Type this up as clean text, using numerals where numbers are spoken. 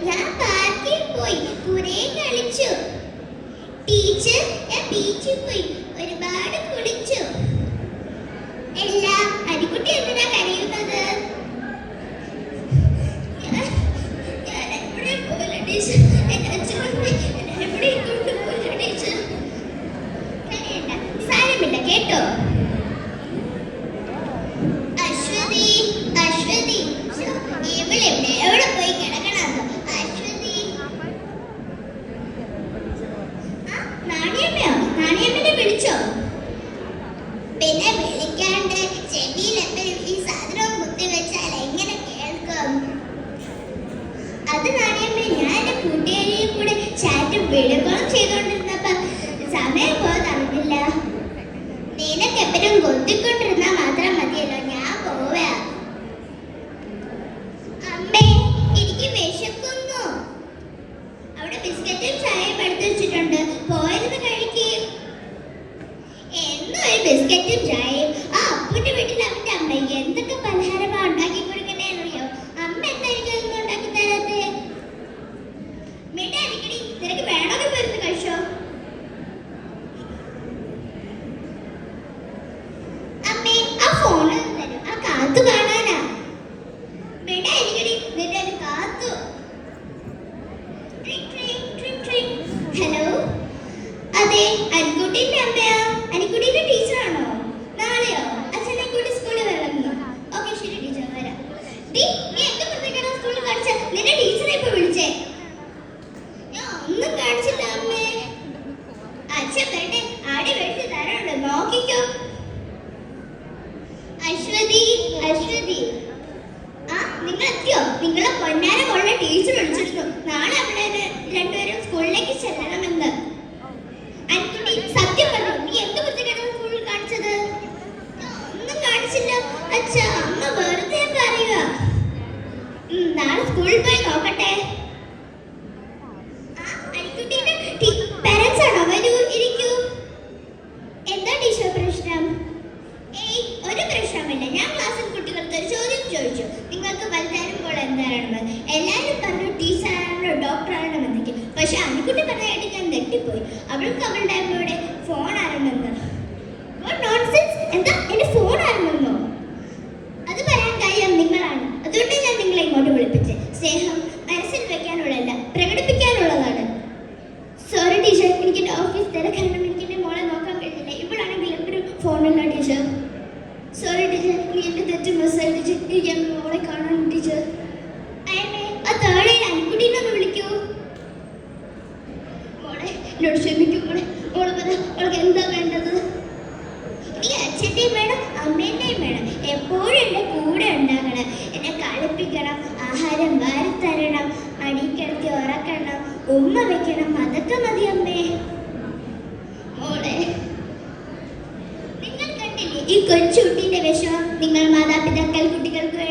ഞാൻ പാർക്കിൽ പോയി കുറേ കളിച്ചു. ടീച്ചർ ഞാൻ ബീച്ചിൽ പോയി ഒരുപാട് കുളിച്ചു. എല്ലാം അരിക്കുട്ടി എന്തിനാ കരയുന്നത്? ഞാൻ എവിടെ പോയില്ല ടീച്ചർ. എന്റെ അച്ഛനും എവിടെ കൊണ്ടുപോയില്ല ടീച്ചർ. കരയണ്ട, സാരമില്ല കേട്ടോ. അശ്വതി അശ്വതി ഇവളെവിടെ എവിടെ പോയി കിടക്കണോ? അശ്വതി നാണിയമ്മയോ? നാണിയമ്മനെ വിളിച്ചോ? പിന്നെ വിളിക്കാണ്ട് ചെവിയിലെപ്പോഴും ഈ സാധനം കുത്തിവെച്ചാൽ എങ്ങനെ കേൾക്കും? അത് നാണിയമ്മ ഞാൻ എന്റെ കൂട്ടുകാരിയും കൂടെ ചാറ്റും വീഡിയോകളും ചെയ്തോണ്ടിരുന്നപ്പോ സമയം പോയതറിഞ്ഞില്ല. നിനക്ക് എപ്പോഴും കൊത്തിക്കൊണ്ടിരുന്നാ മാത്രം മതിയല്ലോ. ഞാൻ പോവാ. അമ്മേ എനിക്ക് വിശക്കുന്നു. അവിടെ ബിസ്ക്കറ്റും ചായയും എടുത്തു വെച്ചിട്ടുണ്ട്, പോയിരുന്ന് കഴിക്കും. എന്നും ഒരു ബിസ്ക്കറ്റും ചായയും. ആ അപ്പുന്റെ വീട്ടിൽ അവന്റെ അമ്മ എന്തൊക്കെ പലഹാരമാ ഉണ്ടാക്കി കൊടുക്കണേ അറിയോ? അമ്മ എന്തായിരിക്കും അതൊന്നും ഉണ്ടാക്കി തരാത്തെ? മിണ്ടായിരിക്കടി, നിനക്ക് വേണമെങ്കിൽ പോയിരുന്ന് കഴിച്ചോ. അമ്മേ ആ ഫോണിൽ തരും, ആ കാത്തു കാണാനാ. മിണ്ടായിരിക്കടി, നിന്റെ ഒരു കാത്തു. ഹലോ, അതെ അനിക്കുട്ടിന്റെ അമ്മയാ. അനിക്കുട്ടിന്റെ ടീച്ചറാണോ? നാളെയോ? അച്ഛനെ കൂടി സ്കൂളിൽ വരണമെന്നോ? ഓക്കെ ശരി ടീച്ചർ, വരാം. നീ എന്ത് പ്രത്യേകത സ്കൂളിൽ കാണിച്ച? നിന്റെ ടീച്ചറെ ഇപ്പൊ വിളിച്ചേ? ഞാൻ ഒന്നും കാണിച്ചില്ല അമ്മേ. അച്ഛൻ വരട്ടെ, ആടി മേടിച്ച് തരാനുണ്ട്, നോക്കിക്കോ. അശ്വതി അശ്വതി ആ നിങ്ങൾ എത്തിയോ? നിങ്ങളെ പൊന്നാര കൊള്ള ടീച്ചർ വിളിച്ചിരുന്നു. നാളെ അവിടെ രണ്ടുപേരും സ്കൂളിലേക്ക് ചെല്ലണമെന്ന്. അനിക്കുട്ടി സത്യം പറഞ്ഞു, നീ എന്ത് വൃത്തികേടാണ് സ്കൂളിൽ കാണിച്ചത്? ഒന്നും കാണിച്ചില്ല അച്ഛാ, അമ്മ വെറുതെ പറയുക. നാളെ സ്കൂളിൽ പോയി നോക്കട്ടെ. അനിക്കുട്ടിയുടെ പാരന്റ്സ് ആണോ? വരൂ, ഇരിക്കൂ. എന്താ ടീച്ചർ പ്രശ്നം? ഏയ് ഒരു പ്രശ്നമില്ല. ഞാൻ ക്ലാസ്സിൽ കുട്ടികൾക്ക് ഒരു ചോദ്യം ചോദിച്ചു, നിങ്ങൾക്ക് വലുതായിരുമ്പോൾ എന്താണെന്ന്. എല്ലാവരും പറഞ്ഞു ടീച്ചറാണോ ഡോക്ടറാണെന്നൊക്കെ. പക്ഷെ അനിക്കുട്ടി പറഞ്ഞ കേട്ട് ഞാൻ നെട്ടിപ്പോയി. അവൾക്ക് അവളുടെ അമ്മയുടെ ഫോൺ ആണെന്ന്. എന്താ എന്റെ ഫോൺ ആണെന്നോ? അത് പറയാൻ കാര്യം നിങ്ങളാണ്. അതുകൊണ്ട് ഞാൻ നിങ്ങളെ ഇങ്ങോട്ട് വിളിപ്പിച്ചത്. സ്നേഹം മനസ്സിൽ വെക്കാനുള്ളതല്ല, പ്രകടിപ്പിക്കാനുള്ളതാണ്. സോറി ടീച്ചർ, എനിക്ക് എന്റെ ഓഫീസ് തിരക്കണം. എനിക്ക് എന്റെ മോളെ നോക്കാൻ കഴിയില്ല. ഇവളാണെങ്കിൽ ഒരു ഫോണില്ല ടീച്ചർ. സോറി ടീച്ചർ, നീ എന്റെ തെറ്റ് മനസ്സിലായി ടീച്ചർ. എനിക്ക് എന്റെ മോളെ കാണണം ടീച്ചർ. അയ്യേ, ആ താഴെ അനിക്കുട്ടീനൊന്ന് വിളിക്കൂ. മോളെ എന്നോട് ക്ഷമിക്കും മോളെ. മോളെ പറ, മോൾക്ക് എന്താ വേണ്ടത്? ഈ അച്ഛൻ്റെയും വേണം അമ്മേൻ്റെയും വേണം. എപ്പോഴും എൻ്റെ കൂടെ ഉണ്ടാകണം. എന്നെ കളിപ്പിക്കണം, ആഹാരം വാരിത്തരണം, മടിക്കിടത്തി ഉറക്കണം, ഉമ്മ വെക്കണം. അതൊക്കെ മതി അമ്മേ. മോളെ നിങ്ങൾ കണ്ടില്ലേ ഈ കൊച്ചുകുട്ടീൻ്റെ വിഷമം? നിങ്ങൾ മാതാപിതാക്കൾ കുട്ടികൾക്ക്